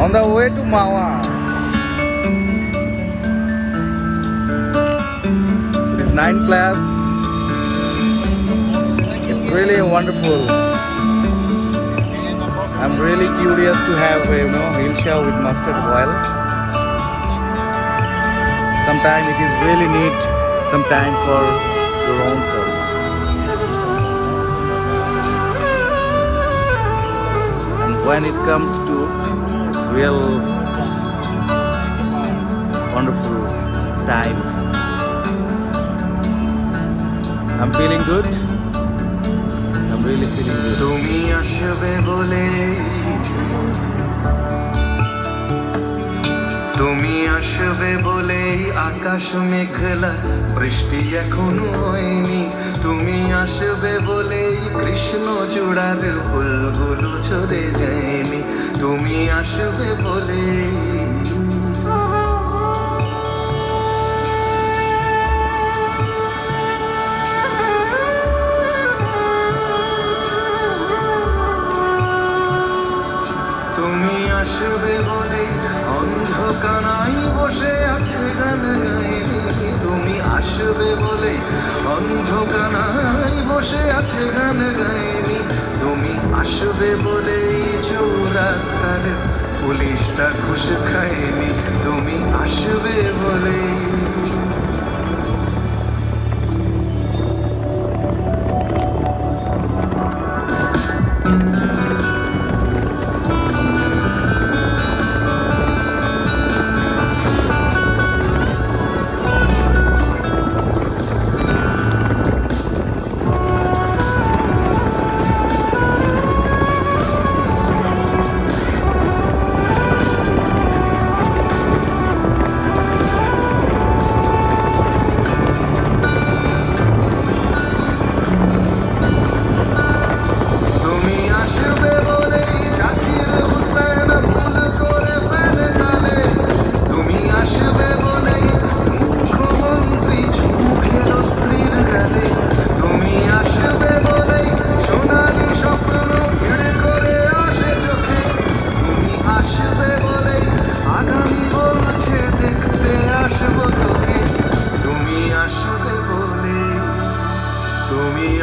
On the way to Mawa. It is 9 class. It's really wonderful. I'm really curious to have hilsha with mustard oil. Sometimes it is really neat. Sometime for your own self. And when it comes to its real wonderful time, I'm feeling good. I'm really feeling good. তুমি আসবে বলে তুমি আসবে বলেই আকাশ মেঘলা বৃষ্টি এখনো হয়নি তুমি আসবে বলেই কৃষ্ণ চূড়ার ফুলগুলো ঝরে যায়নি তুমি আসবে বলেই তুমি আসবে বলে অন্ধকারাই বসে আছে গান গাইনি তুমি আসবে বলে অন্ধকারাই বসে আছে গান গাইনি তুমি আসবে বলে চৌরাস্তার পুলিশটা ঘুষ খায়নি তুমি আসবে বলে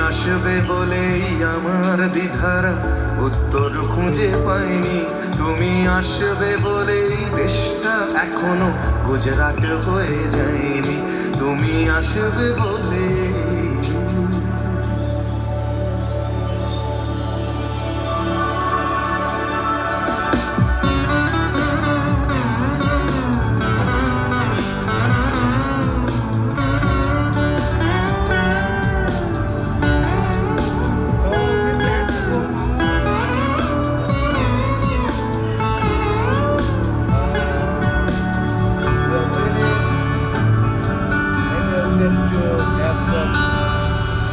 আসবে বলেই আমার দ্বিধারা উত্তর খুঁজে পাইনি তুমি আসবে বলেই দেশটা এখনো গুজরাট হয়ে যায়নি তুমি আসবে বলে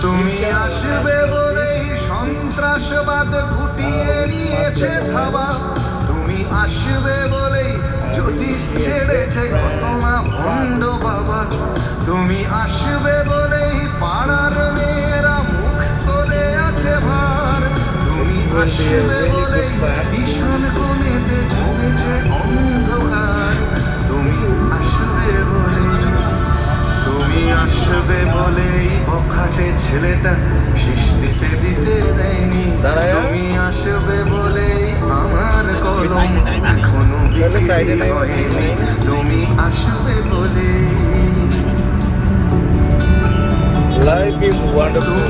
তুমি আসবে বলেই সন্ত্রাসবাদ গুটিয়ে নিয়েছে থাবা তুমি আসবে বলেই জ্যোতিষ ছেড়েছে কত না ভণ্ড বাবা তুমি আসবে বলেই পাড়ার মেয়েরা মুখ করে আছে ভার তুমি আসবে বলেই ভীষণ কোণেতে জমেছে অন্ধকার তুমি আসবে বলেই তুমি আসবে বলেই বখাটে ছেলেটা সৃষ্টিতে দিতে দেয়নি তুমি আসবে বলেই আমার কলম এখনো বিক্রি হয়নি তুমি আসবে বলে Life is wonderful.